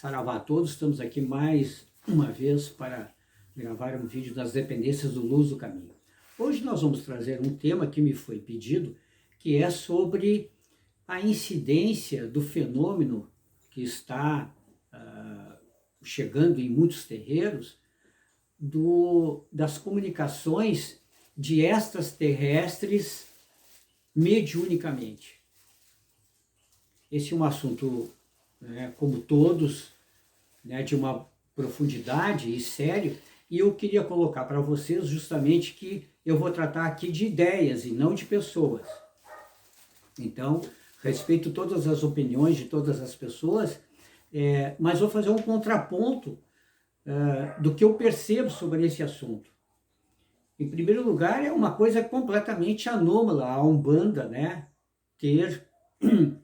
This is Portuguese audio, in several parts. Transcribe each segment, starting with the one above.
Saravá a todos, estamos aqui mais uma vez para gravar um vídeo das dependências do Luz do Caminho. Hoje nós vamos trazer um tema que me foi pedido, que é sobre a incidência do fenômeno que está chegando em muitos terreiros, das comunicações de extraterrestres mediunicamente. Esse é um assunto, como todos, de uma profundidade e sério, e eu queria colocar para vocês justamente que eu vou tratar aqui de ideias e não de pessoas. Então, respeito todas as opiniões de todas as pessoas, mas vou fazer um contraponto do que eu percebo sobre esse assunto. Em primeiro lugar, é uma coisa completamente anômala a Umbanda, ter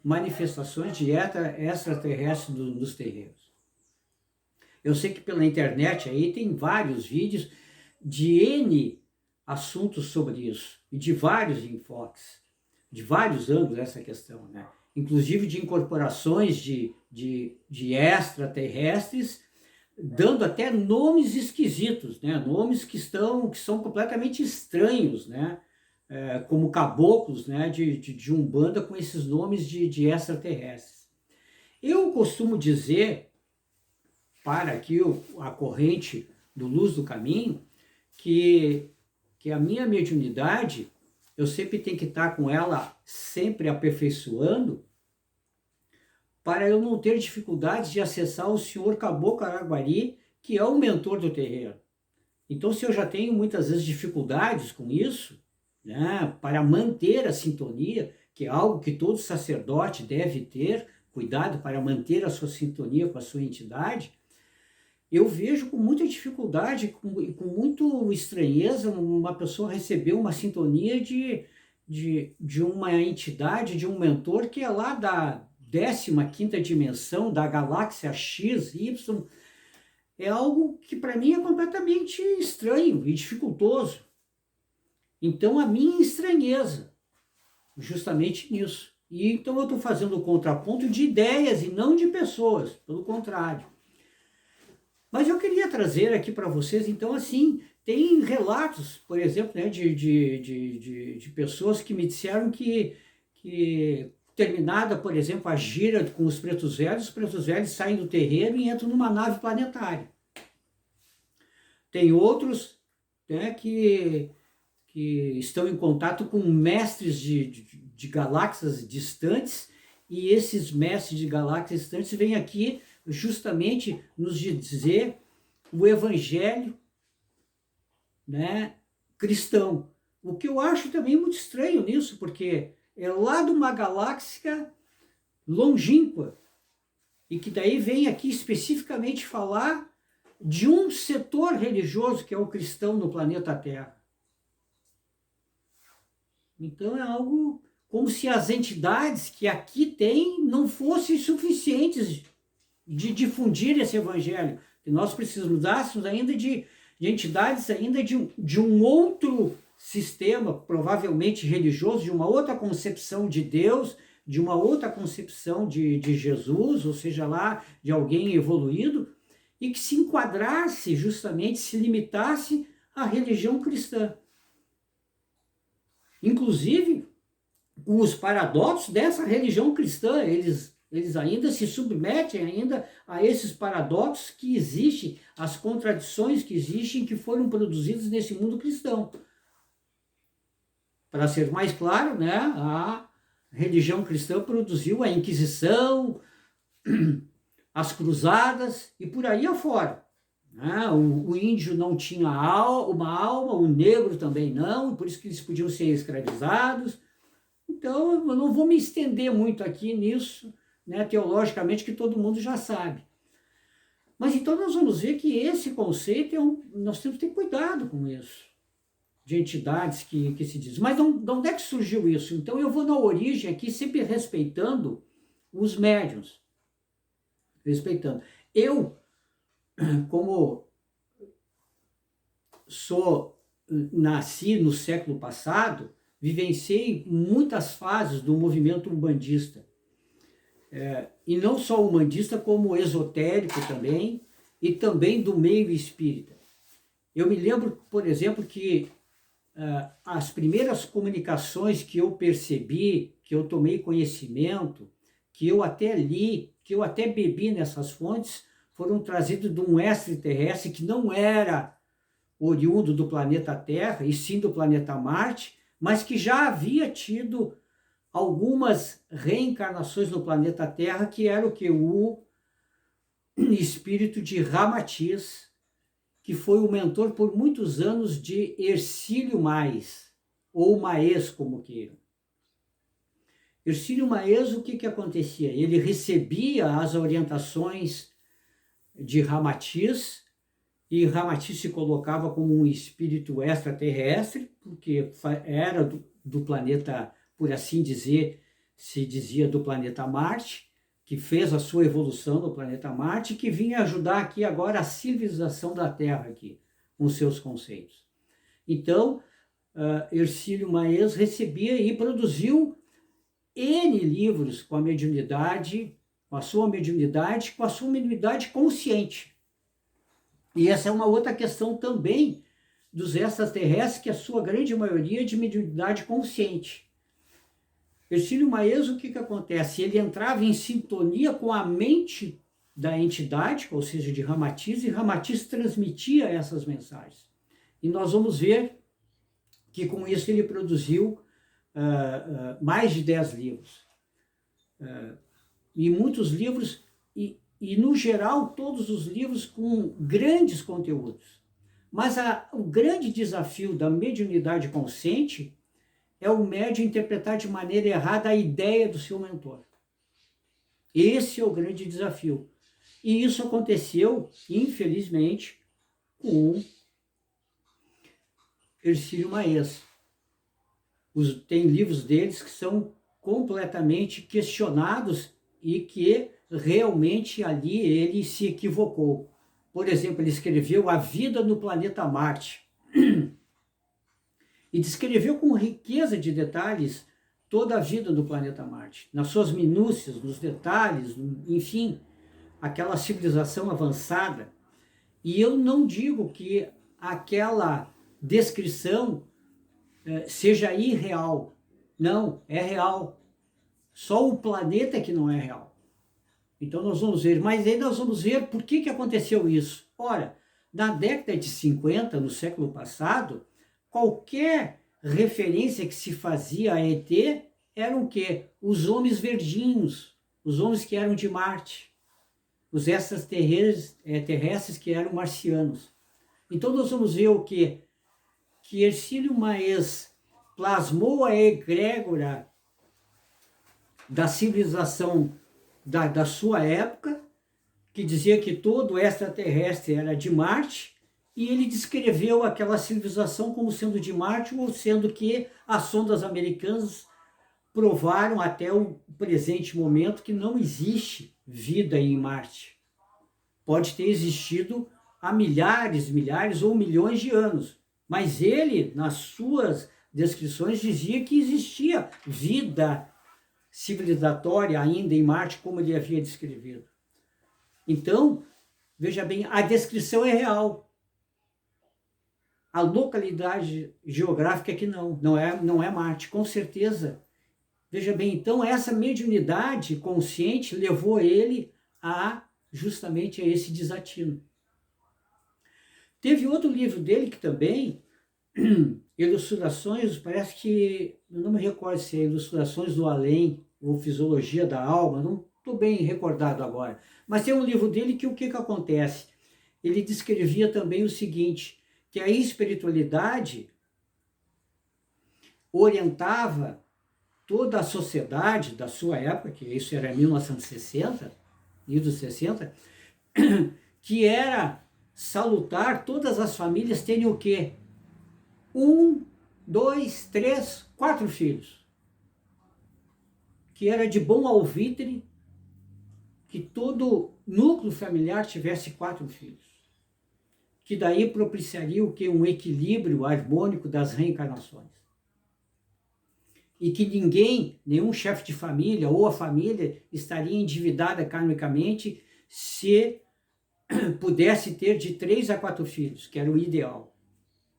manifestações de extraterrestres nos terreiros. Eu sei que pela internet aí tem vários vídeos de N assuntos sobre isso, e de vários enfoques, de vários ângulos essa questão, inclusive de incorporações de extraterrestres, dando até nomes esquisitos, nomes que são completamente estranhos, como caboclos, de Umbanda, com esses nomes de extraterrestres. Eu costumo dizer, para aqui a corrente do Luz do Caminho, que a minha mediunidade, eu sempre tenho que estar com ela sempre aperfeiçoando, para eu não ter dificuldades de acessar o senhor Caboclo Araguari, que é o mentor do terreiro. Então, se eu já tenho muitas vezes dificuldades com isso, para manter a sintonia, que é algo que todo sacerdote deve ter, cuidado para manter a sua sintonia com a sua entidade, eu vejo com muita dificuldade, com muita estranheza, uma pessoa receber uma sintonia de uma entidade, de um mentor que é lá da 15ª dimensão, da galáxia X, Y. É algo que para mim é completamente estranho e dificultoso. Então, a minha estranheza, justamente nisso. E então eu estou fazendo o contraponto de ideias e não de pessoas, pelo contrário. Mas eu queria trazer aqui para vocês, então, assim, tem relatos, por exemplo, de pessoas que me disseram que terminada, por exemplo, a gira com os pretos velhos saem do terreiro e entram numa nave planetária. Tem outros que estão em contato com mestres de galáxias distantes, e esses mestres de galáxias distantes vêm aqui justamente nos dizer o evangelho cristão. O que eu acho também muito estranho nisso, porque é lá de uma galáxia longínqua, e que daí vem aqui especificamente falar de um setor religioso que é o cristão no planeta Terra. Então é algo como se as entidades que aqui tem não fossem suficientes de difundir esse evangelho, que nós precisássemos ainda de entidades ainda de um outro sistema, provavelmente religioso, de uma outra concepção de Deus, de uma outra concepção de Jesus, ou seja lá, de alguém evoluído, e que se enquadrasse justamente, se limitasse à religião cristã. Inclusive, os paradoxos dessa religião cristã, eles ainda se submetem ainda a esses paradoxos que existem, as contradições que existem, que foram produzidas nesse mundo cristão. Para ser mais claro, a religião cristã produziu a Inquisição, as cruzadas e por aí afora. O índio não tinha uma alma, o negro também não, por isso que eles podiam ser escravizados. Então, eu não vou me estender muito aqui nisso, teologicamente, que todo mundo já sabe. Mas então nós vamos ver que esse conceito, nós temos que ter cuidado com isso, de entidades que se diz. Mas de onde é que surgiu isso? Então eu vou na origem aqui, sempre respeitando os médiuns. Respeitando. Eu, como nasci no século passado, vivenciei muitas fases do movimento umbandista. e não só umbandista, como esotérico também, e também do meio espírita. Eu me lembro, por exemplo, que as primeiras comunicações que eu percebi, que eu tomei conhecimento, que eu até li, que eu até bebi nessas fontes, foram trazidas de um extraterrestre que não era oriundo do planeta Terra, e sim do planeta Marte, mas que já havia tido algumas reencarnações no planeta Terra, que era o que? O espírito de Ramatiz, que foi o mentor por muitos anos de Hercílio Mais, ou Maes, como queiram. Hercílio Maes, o que acontecia? Ele recebia as orientações de Ramatiz, e Ramatiz se colocava como um espírito extraterrestre, porque era do planeta, por assim dizer, se dizia do planeta Marte, que fez a sua evolução no planeta Marte, que vinha ajudar aqui agora a civilização da Terra aqui, com seus conceitos. Então, Hercílio Maes recebia e produziu N livros com a mediunidade, com a sua mediunidade consciente. E essa é uma outra questão também dos extraterrestres, que a sua grande maioria é de mediunidade consciente. Hercílio Maes, o que acontece? Ele entrava em sintonia com a mente da entidade, ou seja, de Ramatiz, e Ramatiz transmitia essas mensagens. E nós vamos ver que com isso ele produziu mais de 10 livros. E muitos livros, e no geral todos os livros com grandes conteúdos. Mas o grande desafio da mediunidade consciente é o médium interpretar de maneira errada a ideia do seu mentor. Esse é o grande desafio. E isso aconteceu, infelizmente, com Hercílio Maes. Tem livros deles que são completamente questionados e que realmente ali ele se equivocou. Por exemplo, ele escreveu A Vida no Planeta Marte e descreveu com riqueza de detalhes toda a vida do planeta Marte, nas suas minúcias, nos detalhes, enfim, aquela civilização avançada. E eu não digo que aquela descrição seja irreal. Não, é real. Só o planeta que não é real. Então nós vamos ver, mas aí nós vamos ver por que aconteceu isso. Ora, na década de 50, no século passado, qualquer referência que se fazia a ET eram o quê? Os homens verdinhos, os homens que eram de Marte, os extraterrestres que eram marcianos. Então nós vamos ver o quê? Que Hercílio Maes plasmou a egrégora da civilização da sua época, que dizia que todo extraterrestre era de Marte, e ele descreveu aquela civilização como sendo de Marte, ou sendo que as sondas americanas provaram até o presente momento que não existe vida em Marte. Pode ter existido há milhares ou milhões de anos, mas ele, nas suas descrições, dizia que existia vida civilizatória ainda em Marte, como ele havia descrevido. Então, veja bem, a descrição é real. A localidade geográfica é que não é Marte, com certeza. Veja bem, então essa mediunidade consciente levou ele justamente a esse desatino. Teve outro livro dele que também, Ilustrações, parece que, eu não me recordo se é Ilustrações do Além ou Fisiologia da Alma, não estou bem recordado agora. Mas tem um livro dele que o que acontece? Ele descrevia também o seguinte, que a espiritualidade orientava toda a sociedade da sua época, que isso era 1960, idos 60, que era salutar todas as famílias terem o quê? 1, 2, 3, 4 filhos. Que era de bom alvitre que todo núcleo familiar tivesse 4 filhos. Que daí propiciaria o quê? Um equilíbrio harmônico das reencarnações. e que ninguém, nenhum chefe de família ou a família estaria endividada karmicamente se pudesse ter de 3 a 4 filhos, que era o ideal.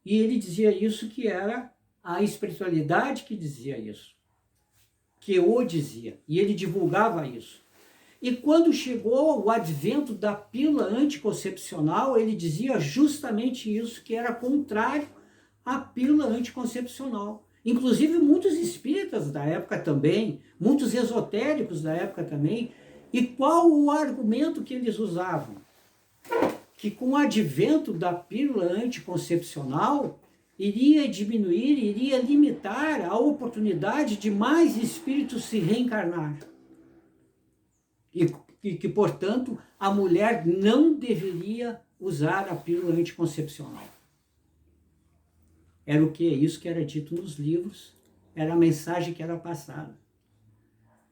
E ele dizia isso, que era a espiritualidade que dizia isso, que o dizia, e ele divulgava isso. E quando chegou o advento da pílula anticoncepcional, ele dizia justamente isso, que era contrário à pílula anticoncepcional. Inclusive muitos espíritas da época também, muitos esotéricos da época também. E qual o argumento que eles usavam? Que com o advento da pílula anticoncepcional, iria diminuir, iria limitar a oportunidade de mais espíritos se reencarnar. E que, portanto, a mulher não deveria usar a pílula anticoncepcional. Era o que? Isso que era dito nos livros, era a mensagem que era passada.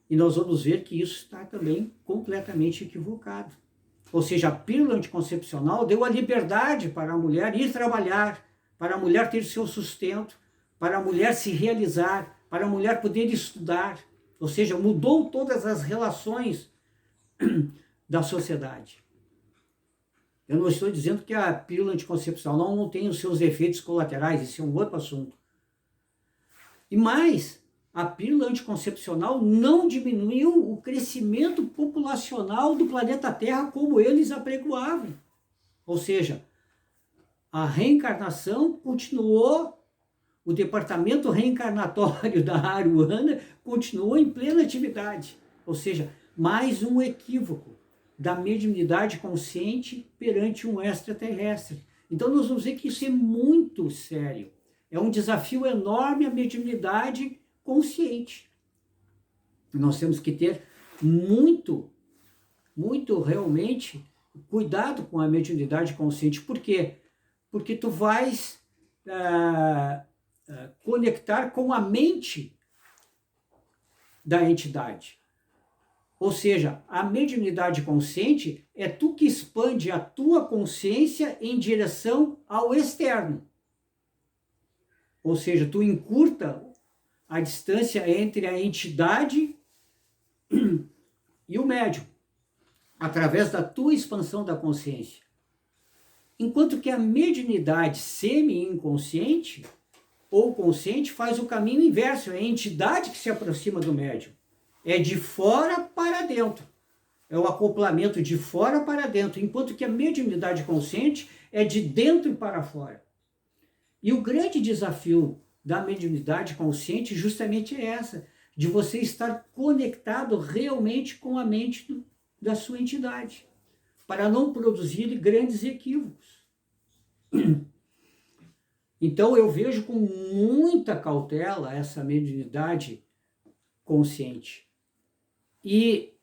E nós vamos ver que isso está também completamente equivocado. Ou seja, a pílula anticoncepcional deu a liberdade para a mulher ir trabalhar, para a mulher ter seu sustento, para a mulher se realizar, para a mulher poder estudar. Ou seja, mudou todas as relações da sociedade. Eu não estou dizendo que a pílula anticoncepcional não tem os seus efeitos colaterais, isso é um outro assunto. E mais, a pílula anticoncepcional não diminuiu o crescimento populacional do planeta Terra como eles apregoavam. Ou seja, a reencarnação continuou, o departamento reencarnatório da Aruanda continuou em plena atividade. Ou seja, mais um equívoco da mediunidade consciente perante um extraterrestre. Então nós vamos ver que isso é muito sério. É um desafio enorme a mediunidade consciente. Nós temos que ter muito realmente cuidado com a mediunidade consciente. Por quê? Porque tu vais conectar com a mente da entidade. Ou seja, a mediunidade consciente é tu que expande a tua consciência em direção ao externo. Ou seja, tu encurta a distância entre a entidade e o médium, através da tua expansão da consciência. Enquanto que a mediunidade semi-inconsciente ou consciente faz o caminho inverso, é a entidade que se aproxima do médium. É de fora para dentro. É o acoplamento de fora para dentro, enquanto que a mediunidade consciente é de dentro para fora. E o grande desafio da mediunidade consciente justamente é essa, de você estar conectado realmente com a mente da sua entidade, para não produzir grandes equívocos. Então eu vejo com muita cautela essa mediunidade consciente. E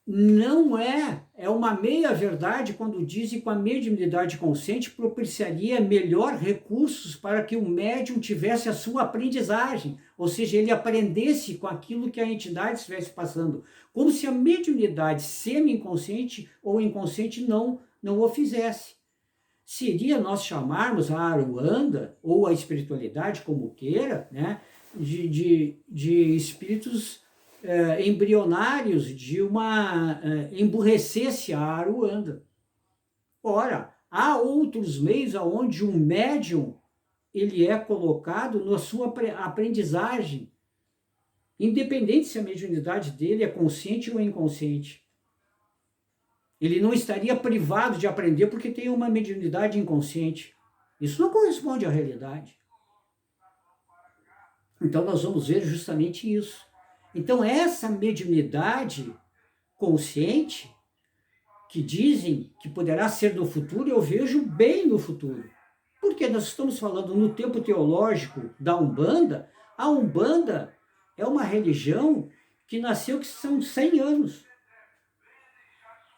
não é uma meia-verdade quando dizem que a mediunidade consciente propiciaria melhor recursos para que o médium tivesse a sua aprendizagem, ou seja, ele aprendesse com aquilo que a entidade estivesse passando, como se a mediunidade semi-inconsciente ou inconsciente não o fizesse. Seria nós chamarmos a Aruanda, ou a espiritualidade, como queira, né, de espíritos embrionários de uma emburrecesse a Aruanda. Ora, há outros meios onde um médium ele é colocado na sua aprendizagem, independente se a mediunidade dele é consciente ou inconsciente. Ele não estaria privado de aprender porque tem uma mediunidade inconsciente. Isso não corresponde à realidade. Então nós vamos ver justamente isso. Então essa mediunidade consciente, que dizem que poderá ser no futuro, eu vejo bem no futuro. Porque nós estamos falando no tempo teológico da Umbanda. A Umbanda é uma religião que nasceu que são 100 anos.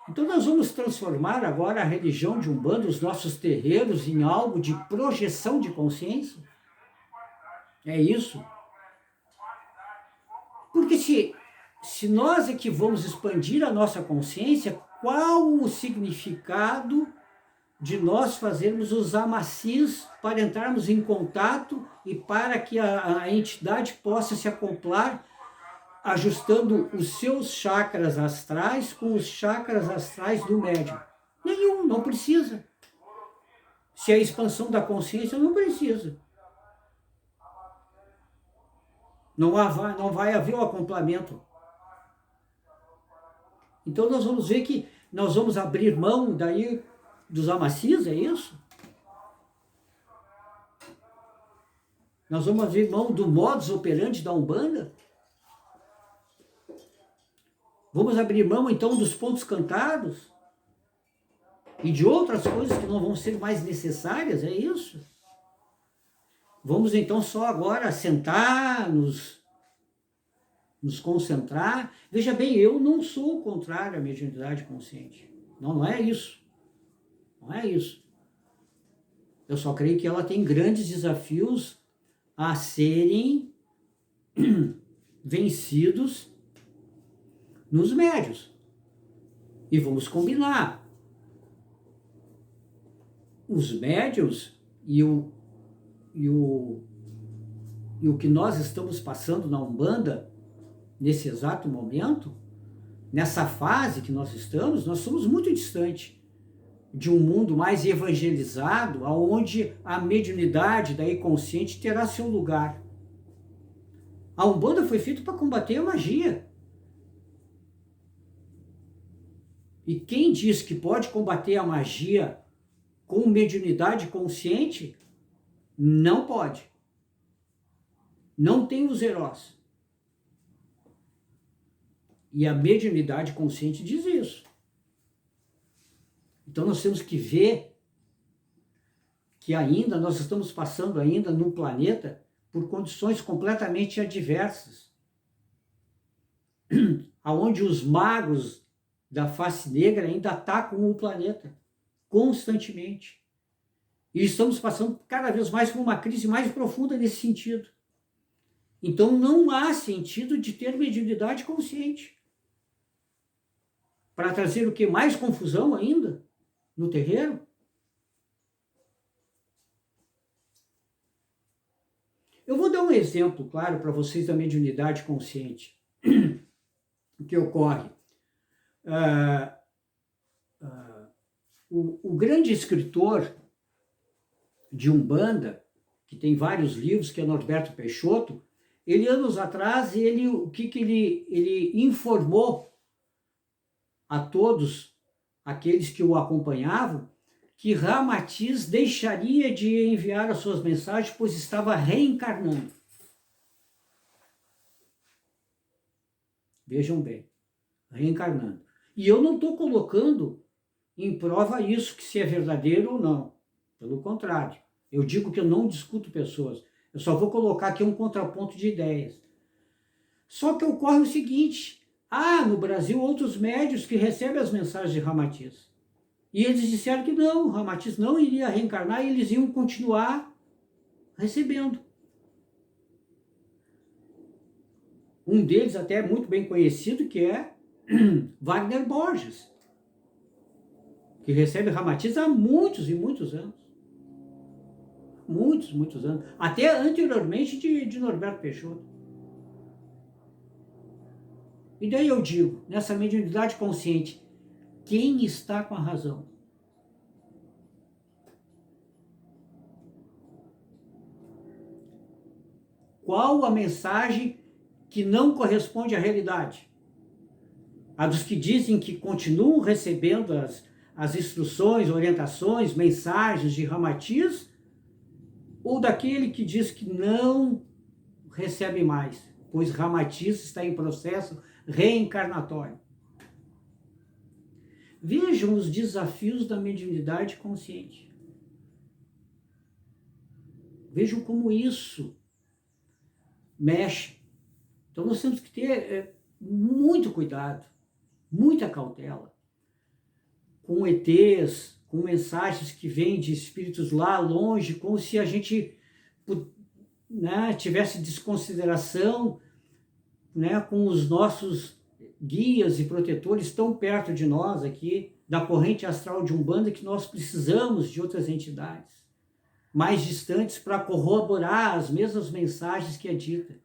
Então nós vamos transformar agora a religião de Umbanda, os nossos terreiros, em algo de projeção de consciência? É isso? Porque se nós é que vamos expandir a nossa consciência, qual o significado de nós fazermos os amacis para entrarmos em contato e para que a entidade possa se acoplar, ajustando os seus chakras astrais com os chakras astrais do médium. Nenhum, não precisa. Se é a expansão da consciência, não precisa. Não vai haver o acoplamento. Então nós vamos ver que nós vamos abrir mão daí dos amacis, é isso? Nós vamos abrir mão do modus operandi da Umbanda? Vamos abrir mão então dos pontos cantados? E de outras coisas que não vão ser mais necessárias, é isso? Vamos então só agora sentar, nos concentrar. Veja bem, eu não sou contrário à mediunidade consciente. Não é isso. Não é isso. Eu só creio que ela tem grandes desafios a serem vencidos nos médios. E vamos combinar. Os médios e o que nós estamos passando na Umbanda, nesse exato momento, nessa fase que nós estamos, nós somos muito distantes de um mundo mais evangelizado, onde a mediunidade daí consciente terá seu lugar. A Umbanda foi feita para combater a magia. E quem diz que pode combater a magia com mediunidade consciente, não pode. Não tem os heróis. E a mediunidade consciente diz isso. Então nós temos que ver que ainda nós estamos passando ainda no planeta por condições completamente adversas, aonde os magos da face negra ainda atacam o planeta constantemente. E estamos passando cada vez mais por uma crise mais profunda nesse sentido. Então não há sentido de ter mediunidade consciente. Para trazer o que? Mais confusão ainda no terreiro? Eu vou dar um exemplo, claro, para vocês da mediunidade consciente. O que ocorre? O grande escritor de Umbanda, que tem vários livros, que é Norberto Peixoto, ele anos atrás, o que ele informou a todos aqueles que o acompanhavam, que Ramatiz deixaria de enviar as suas mensagens, pois estava reencarnando. Vejam bem, reencarnando. E eu não estou colocando em prova isso, que se é verdadeiro ou não. Pelo contrário, eu digo que eu não discuto pessoas. Eu só vou colocar aqui um contraponto de ideias. Só que ocorre o seguinte: há no Brasil outros médios que recebem as mensagens de Ramatiz. E eles disseram que não, Ramatiz não iria reencarnar e eles iam continuar recebendo. Um deles até é muito bem conhecido, que é Wagner Borges, que recebe Ramatiz há muitos e muitos anos. Muitos anos. Até anteriormente de Norberto Peixoto. E daí eu digo, nessa mediunidade consciente, quem está com a razão? Qual a mensagem que não corresponde à realidade? A dos que dizem que continuam recebendo as instruções, orientações, mensagens de Ramatiz, ou daquele que diz que não recebe mais, pois Ramatiz está em processo reencarnatório. Vejam os desafios da mediunidade consciente. Vejam como isso mexe. Então nós temos que ter muito cuidado, muita cautela com ETs, com mensagens que vêm de espíritos lá longe, como se a gente, né, tivesse desconsideração, né, com os nossos guias e protetores tão perto de nós aqui, da corrente astral de Umbanda, que nós precisamos de outras entidades mais distantes para corroborar as mesmas mensagens que é dita.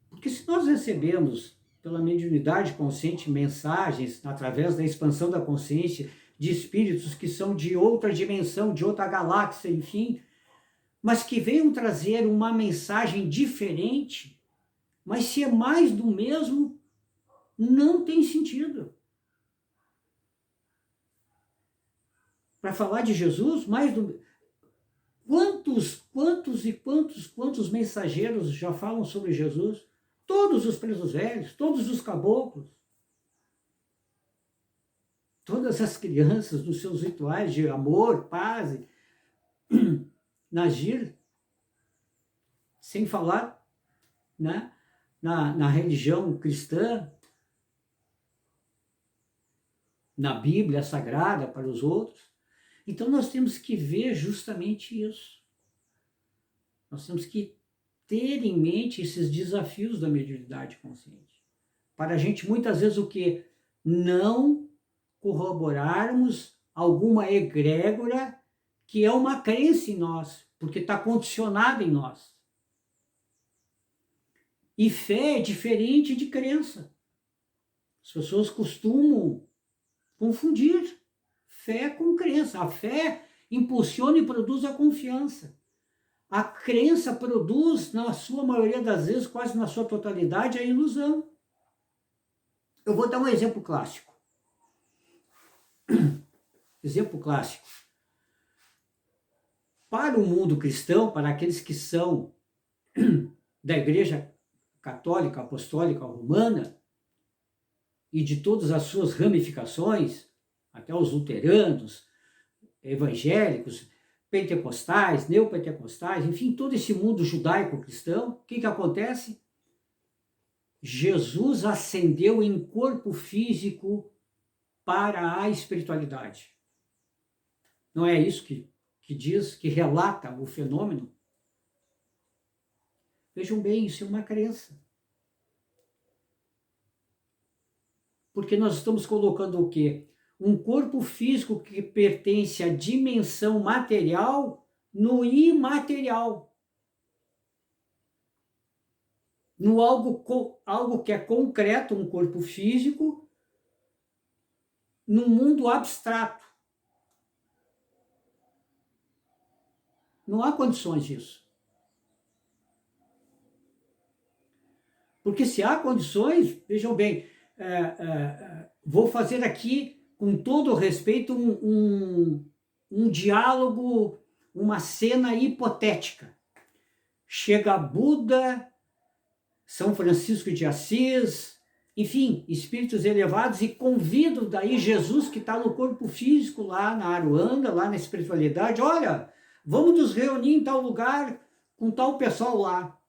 Porque se nós recebemos pela mediunidade consciente mensagens através da expansão da consciência de espíritos que são de outra dimensão, de outra galáxia, enfim, mas que venham trazer uma mensagem diferente, mas se é mais do mesmo, não tem sentido. Para falar de Jesus, mais do... Quantos mensageiros já falam sobre Jesus? Todos os presos velhos, todos os caboclos, todas as crianças nos seus rituais de amor, paz, Nagir, sem falar, né, na religião cristã, na Bíblia Sagrada para os outros. Então nós temos que ver justamente isso. Nós temos que ter em mente esses desafios da mediunidade consciente. Para a gente, muitas vezes, o que? Não corroborarmos alguma egrégora que é uma crença em nós, porque está condicionada em nós. E fé é diferente de crença. As pessoas costumam confundir fé com crença. A fé impulsiona e produz a confiança. A crença produz, na sua maioria das vezes, quase na sua totalidade, a ilusão. Eu vou dar um exemplo clássico. Exemplo clássico. Para o mundo cristão, para aqueles que são da Igreja Católica, Apostólica, Romana, e de todas as suas ramificações, até os luteranos, evangélicos, pentecostais, neopentecostais, enfim, todo esse mundo judaico-cristão, o que acontece? Jesus ascendeu em corpo físico para a espiritualidade. Não é isso que diz, que relata o fenômeno? Vejam bem, isso é uma crença. Porque nós estamos colocando o quê? Um corpo físico que pertence à dimensão material no imaterial. No algo que é concreto, um corpo físico, num mundo abstrato. Não há condições disso. Porque se há condições, vejam bem, vou fazer aqui, com todo o respeito, um diálogo, uma cena hipotética. Chega Buda, São Francisco de Assis, enfim, espíritos elevados, e convidam daí Jesus, que está no corpo físico, lá na Aruanda, lá na espiritualidade, olha, vamos nos reunir em tal lugar, com tal pessoal lá.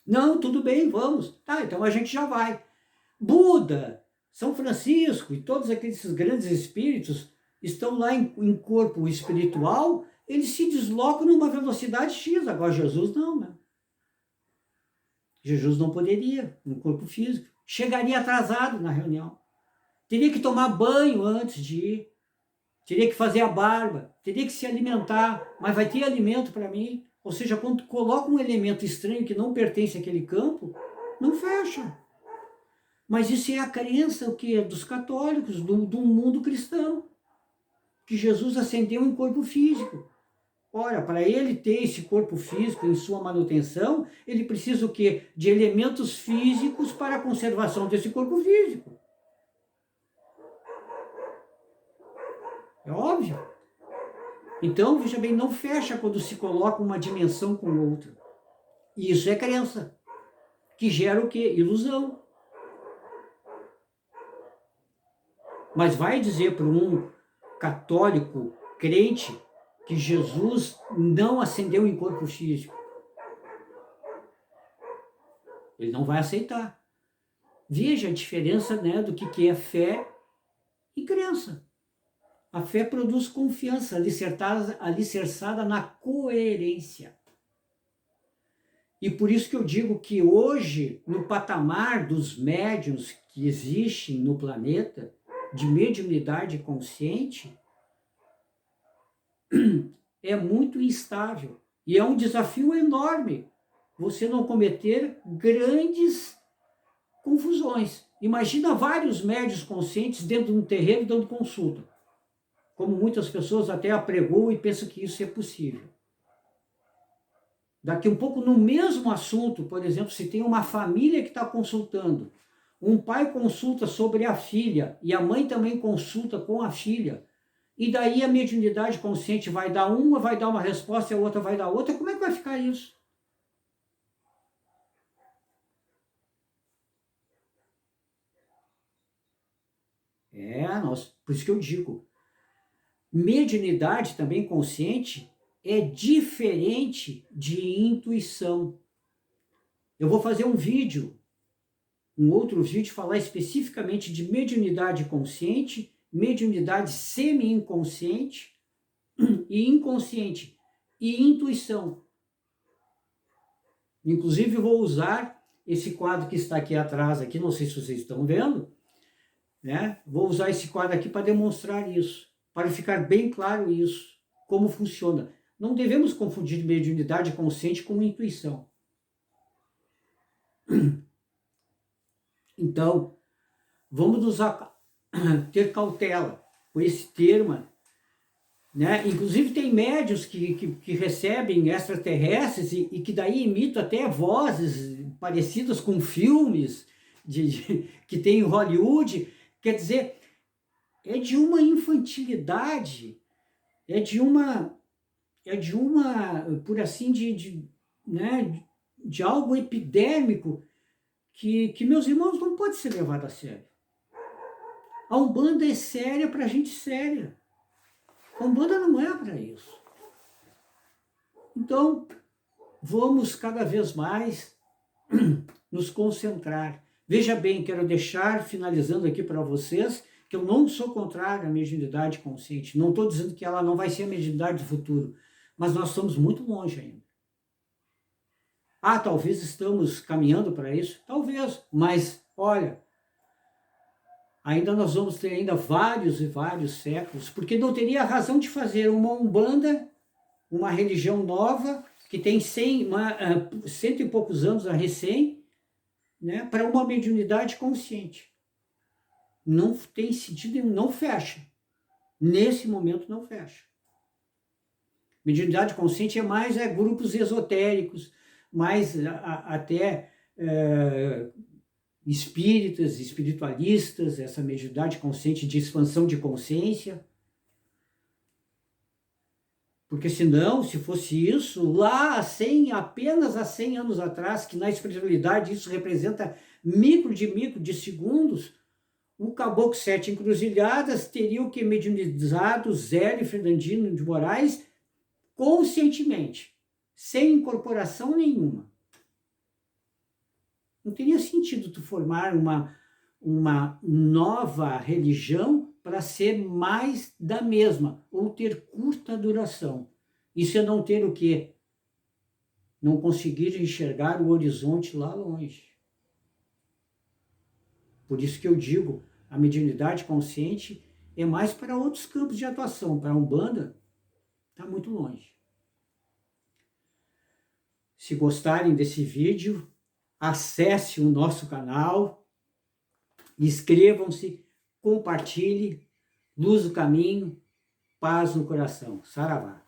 Não, tudo bem, vamos. Tá, então a gente já vai. Buda, São Francisco e todos aqueles grandes espíritos estão lá em corpo espiritual, eles se deslocam numa velocidade X. Agora Jesus não, né? Jesus não poderia, no corpo físico. Chegaria atrasado na reunião. Teria que tomar banho antes de ir. Teria que fazer a barba. Teria que se alimentar. Mas vai ter alimento para mim? Ou seja, quando coloca um elemento estranho que não pertence àquele campo, não fecha. Mas isso é a crença o quê? Dos católicos, do mundo cristão. Que Jesus ascendeu em corpo físico. Ora, para ele ter esse corpo físico em sua manutenção, ele precisa o quê? De elementos físicos para a conservação desse corpo físico. É óbvio. Então, veja bem, não fecha quando se coloca uma dimensão com outra. E isso é crença, que gera o quê? Ilusão. Mas vai dizer para um católico crente que Jesus não ascendeu em corpo físico. Ele não vai aceitar. Veja a diferença, né, do que é fé e crença. A fé produz confiança, alicerçada na coerência. E por isso que eu digo que hoje, no patamar dos médiuns que existem no planeta, de mediunidade consciente, é muito instável. E é um desafio enorme você não cometer grandes confusões. Imagina vários médiuns conscientes dentro de um terreiro dando consulta. Como muitas pessoas até apregoam e pensam que isso é possível. Daqui um pouco, no mesmo assunto, por exemplo, se tem uma família que está consultando, um pai consulta sobre a filha e a mãe também consulta com a filha, e daí a mediunidade consciente vai dar uma resposta e a outra vai dar outra, como é que vai ficar isso? Por isso que eu digo, mediunidade também consciente é diferente de intuição. Eu vou fazer um outro vídeo, falar especificamente de mediunidade consciente, mediunidade semi-inconsciente e inconsciente e intuição. Inclusive vou usar esse quadro que está aqui atrás, aqui, não sei se vocês estão vendo, né? Vou usar esse quadro aqui para demonstrar isso, para ficar bem claro isso, como funciona. Não devemos confundir mediunidade consciente com intuição. Então, vamos ter cautela com esse termo, né? Inclusive tem médios que recebem extraterrestres e que daí imitam até vozes parecidas com filmes que tem em Hollywood. Quer dizer, é de uma infantilidade, por assim, né, de algo epidêmico que, meus irmãos, não pode ser levado a sério. A Umbanda é séria para gente séria. A Umbanda não é para isso. Então, vamos cada vez mais nos concentrar. Veja bem, quero deixar, finalizando aqui para vocês, que eu não sou contrário à mediunidade consciente. Não estou dizendo que ela não vai ser a mediunidade do futuro, mas nós estamos muito longe ainda. Talvez estamos caminhando para isso? Talvez, mas olha, ainda nós vamos ter ainda vários e vários séculos, porque não teria razão de fazer uma Umbanda, uma religião nova, que tem 100 e poucos anos a recém, né, para uma mediunidade consciente. Não tem sentido nenhum, não fecha. Nesse momento não fecha. Mediunidade consciente é mais grupos esotéricos, mais até espíritas, espiritualistas, essa mediunidade consciente de expansão de consciência. Porque senão, se fosse isso, lá apenas há 100 anos atrás, que na espiritualidade isso representa micro de segundos, o Caboclo Sete Encruzilhadas teria o que mediunizado Zélio e Fernandino de Moraes conscientemente, sem incorporação nenhuma. Não teria sentido tu formar uma nova religião para ser mais da mesma, ou ter curta duração. Isso é não ter o quê? Não conseguir enxergar o horizonte lá longe. Por isso que eu digo, a mediunidade consciente é mais para outros campos de atuação. Para a Umbanda, está muito longe. Se gostarem desse vídeo, acesse o nosso canal, inscrevam-se, compartilhe, luz no caminho, paz no coração. Saravá.